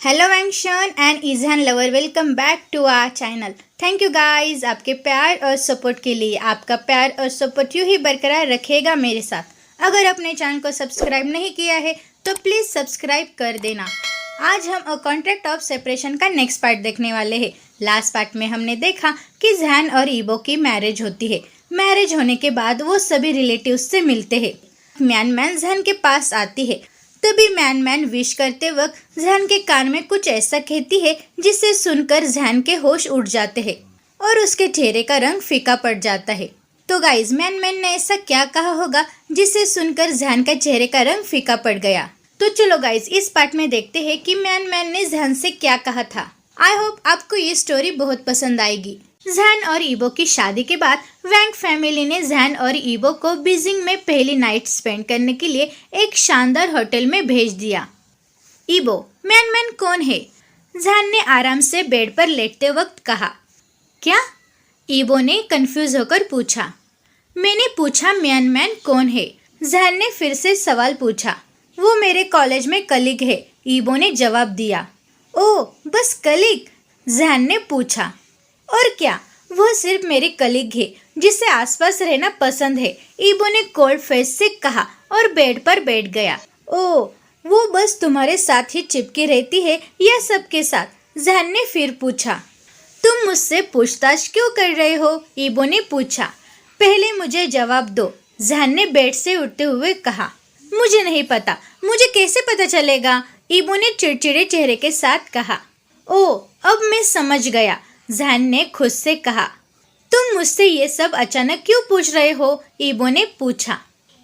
Hello वैंक्शन and इजहान lover, welcome back to our channel. Thank you guys आपके प्यार और सपोर्ट के लिए। आपका प्यार और सपोर्ट यूं ही बरकरार रखेगा मेरे साथ। अगर अपने चैनल को सब्सक्राइब नहीं किया है तो प्लीज़ सब्सक्राइब कर देना। आज हम कॉन्ट्रैक्ट ऑफ सेपरेशन का नेक्स्ट पार्ट देखने वाले हैं। लास्ट पार्ट में हमने देखा कि जैन और ईबो की मैरिज होती है। मैरिज होने के बाद वो सभी रिलेटिव्स से मिलते हैं। मैन जैन के पास आती है। तभी मैन विश करते वक्त जैन के कान में कुछ ऐसा कहती है जिसे सुनकर जैन के होश उड़ जाते हैं और उसके चेहरे का रंग फीका पड़ जाता है। तो गाइज मैन ने ऐसा क्या कहा होगा जिसे सुनकर जैन का चेहरे का रंग फीका पड़ गया। तो चलो गाइज इस पार्ट में देखते हैं कि मैन ने जैन से क्या कहा था। आई होप आपको ये स्टोरी बहुत पसंद आएगी। जैन और ईबो की शादी के बाद वैंग फैमिली ने जैन और ईबो को बीजिंग में पहली नाइट स्पेंड करने के लिए एक शानदार होटल में भेज दिया। ईबो, मैन कौन है? जैन ने आराम से बेड पर लेटते वक्त कहा। क्या? ईबो ने कंफ्यूज होकर पूछा। मैंने पूछा मैन कौन है। जैन ने फिर से सवाल पूछा। वो मेरे कॉलेज में कलीग है, ईबो ने जवाब दिया। ओह, बस कलीग? जैन ने पूछा। और क्या, वह सिर्फ मेरी कलीग है जिसे आसपास रहना पसंद है, ईबो ने कोल्ड फेस से कहा और बेड पर बैठ गया। ओह, वो बस तुम्हारे साथ ही चिपकी रहती है या सबके साथ? जैन ने फिर पूछा। तुम मुझसे पूछताछ क्यों कर रहे हो? ईबो ने पूछा। पहले मुझे जवाब दो, जैन ने बेड से उठते हुए कहा। मुझे नहीं पता, मुझे कैसे पता चलेगा? ईबो ने चिड़चिड़े चेहरे के साथ कहा। ओह, अब मैं समझ गया, जैन ने खुद से कहा। तुम मुझसे ये सब अचानक क्यों पूछ रहे हो? ईबो ने पूछा।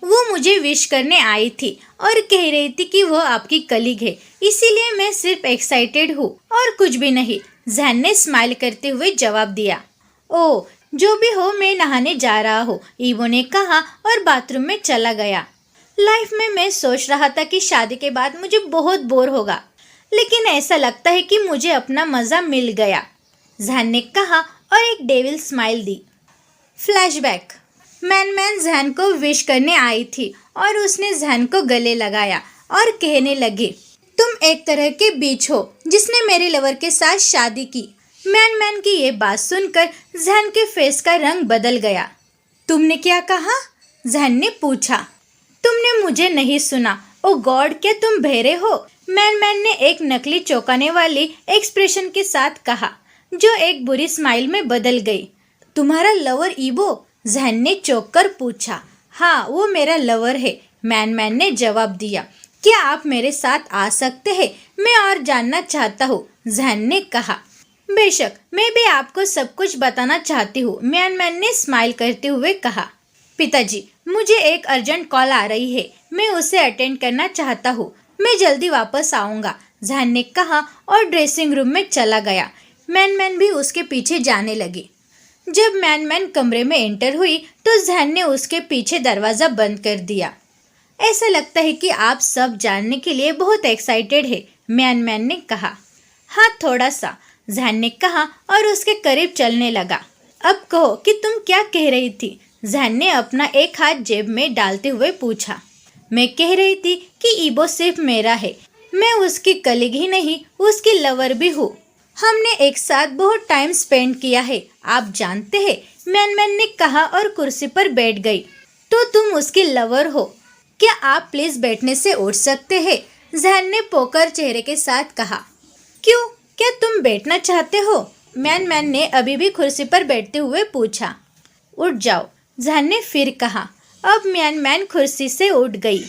वो मुझे विश करने आई थी और कह रही थी कि वो आपकी कलीग है, इसीलिए मैं सिर्फ एक्साइटेड हूँ और कुछ भी नहीं, जैन ने स्माइल करते हुए जवाब दिया। ओह, जो भी हो, मैं नहाने जा रहा हूँ, ईबो ने कहा और बाथरूम में चला गया। लाइफ में मैं सोच रहा था कि शादी के बाद मुझे बहुत बोर होगा, लेकिन ऐसा लगता है कि मुझे अपना मज़ा मिल गया, जैन ने कहा और एक डेविल स्माइल दी। फ्लैशबैक। मैन जैन को विश करने आई थी और उसने जैन को गले लगाया और कहने लगे, तुम एक तरह के बीच हो जिसने मेरे लवर के साथ शादी की। मैन की ये बात सुनकर जैन के फेस का रंग बदल गया। तुमने क्या कहा? जैन ने पूछा। तुमने मुझे नहीं सुना? ओ गॉड, क्या तुम बहरे हो? मैन ने एक नकली चौंकाने वाली एक्सप्रेशन के साथ कहा, जो एक बुरी स्माइल में बदल गई। तुम्हारा लवर ईबो? जैन ने चौंक कर पूछा। हाँ, वो मेरा लवर है, मैन ने जवाब दिया। क्या आप मेरे साथ आ सकते हैं? मैं और जानना चाहता हूँ, जैन ने कहा। बेशक, मैं भी आपको सब कुछ बताना चाहती हूँ, मैन ने स्माइल करते हुए कहा। पिताजी, मुझे एक अर्जेंट कॉल आ रही है, मैं उसे अटेंड करना चाहता हूँ, मैं जल्दी वापस आऊँगा, जैन ने कहा और ड्रेसिंग रूम में चला गया। मैन भी उसके पीछे जाने लगी। जब मैन कमरे में एंटर हुई तो जैन ने उसके पीछे दरवाज़ा बंद कर दिया। ऐसा लगता है कि आप सब जानने के लिए बहुत एक्साइटेड है, मैन ने कहा। हाँ, थोड़ा सा, जैन ने कहा और उसके करीब चलने लगा। अब कहो कि तुम क्या कह रही थी? जैन ने अपना एक हाथ जेब में डालते हुए पूछा। मैं कह रही थी कि ईबो सिर्फ मेरा है, मैं उसकी कलीग ही नहीं, उसकी लवर भी हूँ। हमने एक साथ बहुत टाइम स्पेंड किया है, आप जानते हैं, मैन ने कहा और कुर्सी पर बैठ गई। तो तुम उसकी लवर हो? क्या आप प्लीज बैठने से उठ सकते हैं? जैन ने पोकर चेहरे के साथ कहा। क्यों, क्या तुम बैठना चाहते हो? मैन ने अभी भी कुर्सी पर बैठते हुए पूछा। उठ जाओ, जैन ने फिर कहा। अब मैन कुर्सी से उठ गई।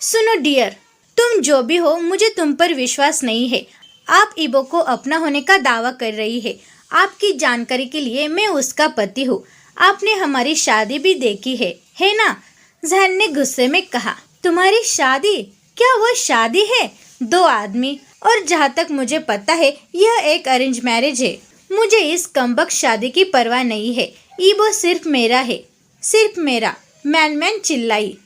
सुनो डियर, तुम जो भी हो, मुझे तुम पर विश्वास नहीं है। आप ईबो को अपना होने का दावा कर रही है। आपकी जानकारी के लिए, मैं उसका पति हूँ। आपने हमारी शादी भी देखी है ना? जैन ने गुस्से में कहा। तुम्हारी शादी? क्या वो शादी है? 2 आदमी, और जहाँ तक मुझे पता है यह एक अरेंज मैरिज है। मुझे इस कमबख्त शादी की परवाह नहीं है। ईबो सिर्फ मेरा है, सिर्फ मेरा, मैन चिल्लाई।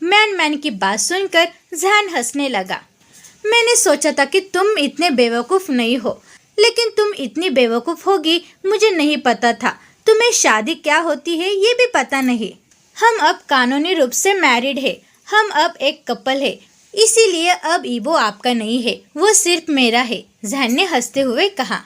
मैन की बात सुनकर जैन हंसने लगा। मैंने सोचा था कि तुम इतने बेवकूफ़ नहीं हो, लेकिन तुम इतनी बेवकूफ़ होगी मुझे नहीं पता था। तुम्हें शादी क्या होती है ये भी पता नहीं। हम अब कानूनी रूप से मैरिड है, हम अब एक कपल है। इसीलिए अब ईबो आपका नहीं है, वो सिर्फ मेरा है, जहन ने हंसते हुए कहा।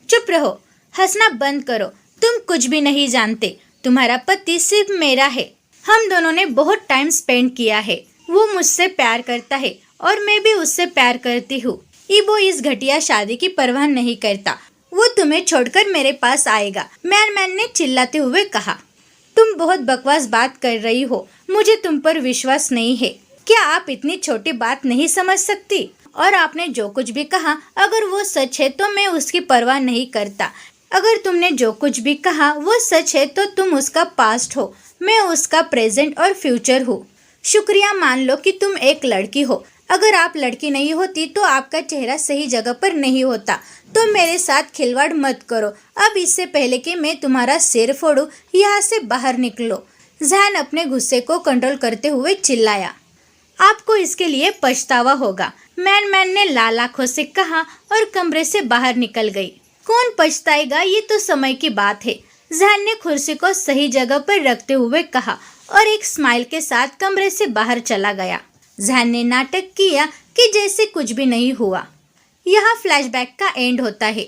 चुप रहो, हंसना बंद करो, तुम कुछ भी नहीं जानते, तुम्हारा पति सिर्फ मेरा है। हम दोनों ने बहुत टाइम स्पेंड किया है, वो मुझसे प्यार करता है और मैं भी उससे प्यार करती हूँ। ईबो इस घटिया शादी की परवाह नहीं करता, वो तुम्हें छोड़कर मेरे पास आएगा, मैन ने चिल्लाते हुए कहा। तुम बहुत बकवास बात कर रही हो, मुझे तुम पर विश्वास नहीं है। क्या आप इतनी छोटी बात नहीं समझ सकती? और आपने जो कुछ भी कहा, अगर वो सच है तो मैं उसकी परवाह नहीं करता। अगर तुमने जो कुछ भी कहा वो सच है तो तुम उसका पास्ट हो, मैं उसका प्रेजेंट और फ्यूचर हूँ। शुक्रिया मान लो कि तुम एक लड़की हो। अगर आप लड़की नहीं होती तो आपका चेहरा सही जगह पर नहीं होता। तो मेरे साथ खिलवाड़ मत करो। अब इससे पहले कि मैं तुम्हारा सिर फोड़ूं, यहाँ से बाहर निकलो। जैन अपने गुस्से को कंट्रोल करते हुए चिल्लाया। आपको इसके लिए पछतावा होगा, मैन ने लाल आंखों से कहा और कमरे से बाहर निकल गई। कौन पछताएगा, ये तो समय की बात है, जैन ने कुर्सी को सही जगह पर रखते हुए कहा और एक स्माइल के साथ कमरे से बाहर चला गया। जैन ने नाटक किया कि जैसे कुछ भी नहीं हुआ। यहाँ फ्लैशबैक का एंड होता है।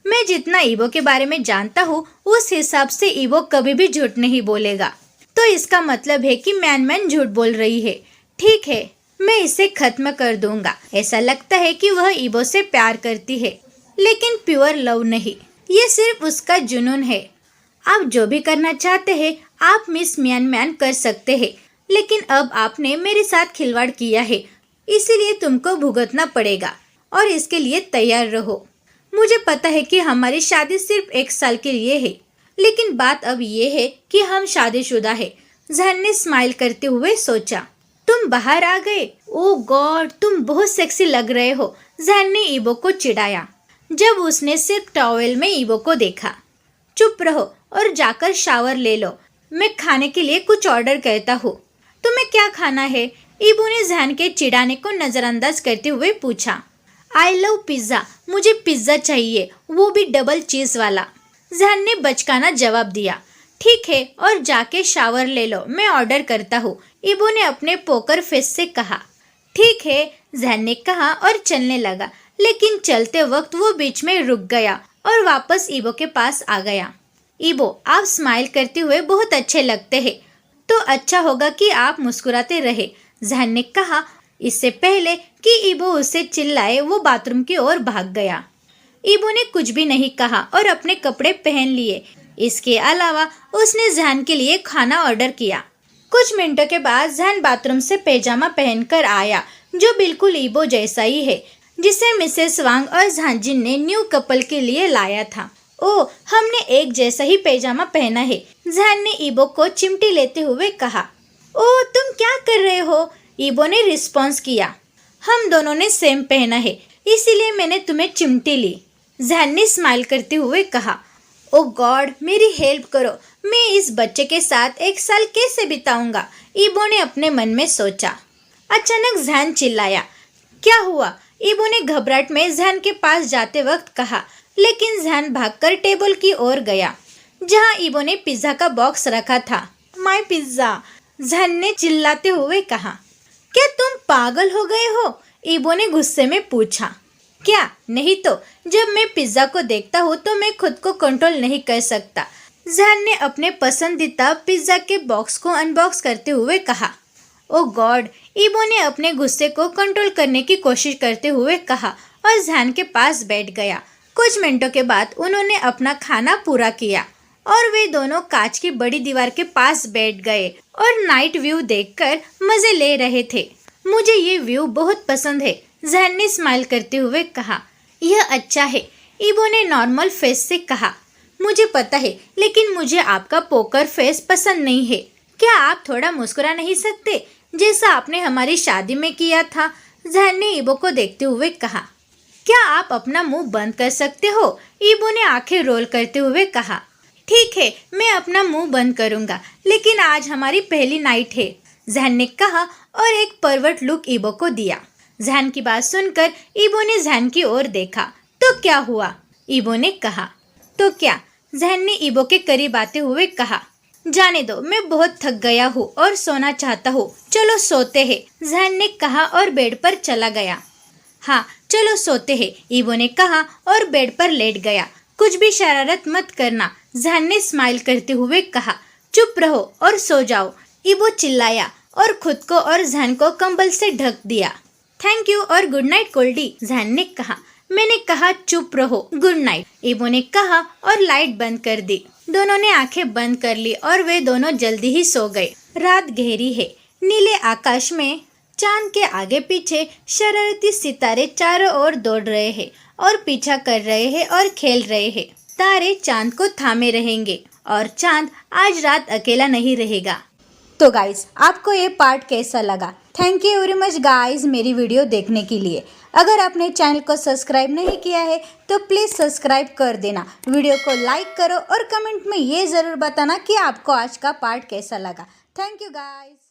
मैं जितना ईबो के बारे में जानता हूँ उस हिसाब से ईबो कभी भी झूठ नहीं बोलेगा। तो इसका मतलब है कि मैन झूठ बोल रही है। ठीक है, मैं इसे खत्म कर दूंगा। ऐसा लगता है कि वह ईबो से प्यार करती है, लेकिन प्योर लव नहीं, ये सिर्फ उसका जुनून है। आप जो भी करना चाहते हैं आप मिस मैन कर सकते हैं, लेकिन अब आपने मेरे साथ खिलवाड़ किया है, इसीलिए तुमको भुगतना पड़ेगा और इसके लिए तैयार रहो। मुझे पता है कि हमारी शादी सिर्फ 1 साल के लिए है, लेकिन बात अब ये है कि हम शादीशुदा है। जहन ने स्माइल करते हुए सोचा। तुम बाहर आ गए? ओह गॉड, तुम बहुत सेक्सी लग रहे हो, जहन ने ईबो को चिढ़ाया जब उसने सिर्फ टॉवेल में ईबो को देखा। चुप रहो और जाकर शावर ले लो, मैं खाने के लिए कुछ ऑर्डर करता हूँ। तुम्हें क्या खाना है? ईबो ने जहन के चिढ़ाने को नजरअंदाज करते हुए पूछा। आई लव पिज्ज़ा, मुझे पिज्ज़ा चाहिए, वो भी डबल चीज़ वाला, जहन ने बचकाना जवाब दिया। ठीक है, और जाके शावर ले लो, मैं ऑर्डर करता हूँ, ईबो ने अपने पोकर फेस से कहा। ठीक है, जहन ने कहा और चलने लगा, लेकिन चलते वक्त वो बीच में रुक गया और वापस ईबो के पास आ गया। ईबो, आप स्माइल करते हुए बहुत अच्छे लगते हैं, तो अच्छा होगा कि आप मुस्कुराते रहे, जहन ने कहा। इससे पहले कि ईबो उसे चिल्लाए वो बाथरूम की ओर भाग गया। ईबो ने कुछ भी नहीं कहा और अपने कपड़े पहन लिए। इसके अलावा उसने जहन के लिए खाना ऑर्डर किया। कुछ मिनटों के बाद जहन बाथरूम से पैजामा पहनकर आया, जो बिल्कुल ईबो जैसा ही है, जिसे मिसेस वांग और झांजिन ने न्यू कपल के लिए लाया था। ओह, हमने एक जैसा ही पैजामा पहना है, जहन ने ईबो को चिमटी लेते हुए कहा। ओह, तुम क्या कर रहे हो? ईबो ने रिस्पॉन्स किया। हम दोनों ने सेम पहना है, इसीलिए मैंने तुम्हें चिमटी ली, जहन ने स्माइल करते हुए कहा। ओह गॉड, मेरी हेल्प करो, मैं इस बच्चे के साथ 1 साल कैसे बिताऊंगा, ईबो ने अपने मन में सोचा। अचानक जहन चिल्लाया। क्या हुआ? ईबो ने घबराहट में जहन के पास जाते वक्त कहा, लेकिन जहन भागकर टेबल की ओर गया, जहां ईबो ने पिज्जा का बॉक्स रखा था। माय पिज्जा, जहन ने चिल्लाते हुए कहा। क्या तुम पागल हो गए हो? ईबो ने गुस्से में पूछा। क्या नहीं तो, जब मैं पिज्जा को देखता हूँ तो मैं खुद को कंट्रोल नहीं कर सकता, जहन ने अपने पसंदीदा पिज्जा के बॉक्स को अनबॉक्स करते हुए कहा। ओह गॉड, ईबो ने अपने गुस्से को कंट्रोल करने की कोशिश करते हुए कहा और जहन के पास बैठ गया। कुछ मिनटों के बाद उन्होंने अपना खाना पूरा किया और वे दोनों कांच की बड़ी दीवार के पास बैठ गए और नाइट व्यू देखकर मजे ले रहे थे। मुझे ये व्यू बहुत पसंद है, जहन ने स्माइल करते हुए कहा। यह अच्छा है, ईबो ने नॉर्मल फेस से कहा। मुझे पता है, लेकिन मुझे आपका पोकर फेस पसंद नहीं है। क्या आप थोड़ा मुस्कुरा नहीं सकते, जैसा आपने हमारी शादी में किया था, जहन ने ईबो को देखते हुए कहा। क्या आप अपना मुंह बंद कर सकते हो, ईबो ने आंखें रोल करते हुए कहा। ठीक है, मैं अपना मुंह बंद करूंगा, लेकिन आज हमारी पहली नाइट है, जहन ने कहा और एक परवर्ट लुक ईबो को दिया। जहन की बात सुनकर ईबो ने जहन की ओर देखा। तो क्या हुआ? ईबो ने कहा। तो क्या? जहन ने ईबो के करीब आते हुए कहा। जाने दो, मैं बहुत थक गया हूँ और सोना चाहता हूँ। चलो सोते हैं, जहान ने कहा और बेड पर चला गया। हाँ चलो सोते हैं, ईबो ने कहा और बेड पर लेट गया। कुछ भी शरारत मत करना, जहान ने स्माइल करते हुए कहा। चुप रहो और सो जाओ, ईबो चिल्लाया और खुद को और जहान को कंबल से ढक दिया। थैंक यू और गुड नाइट गोल्डी, जहान ने कहा। मैंने कहा चुप रहो, गुड नाइट, ईबो ने कहा और लाइट बंद कर दी। दोनों ने आंखें बंद कर ली और वे दोनों जल्दी ही सो गए। रात गहरी है, नीले आकाश में चांद के आगे पीछे शरारती सितारे चारों ओर दौड़ रहे हैं और पीछा कर रहे हैं और खेल रहे हैं। तारे चांद को थामे रहेंगे और चांद आज रात अकेला नहीं रहेगा। तो गाइस, आपको ये पार्ट कैसा लगा? Thank you very much guys मेरी वीडियो देखने के लिए। अगर आपने चैनल को सब्सक्राइब नहीं किया है तो प्लीज़ सब्सक्राइब कर देना, वीडियो को लाइक करो और कमेंट में ये ज़रूर बताना कि आपको आज का पार्ट कैसा लगा। Thank you guys.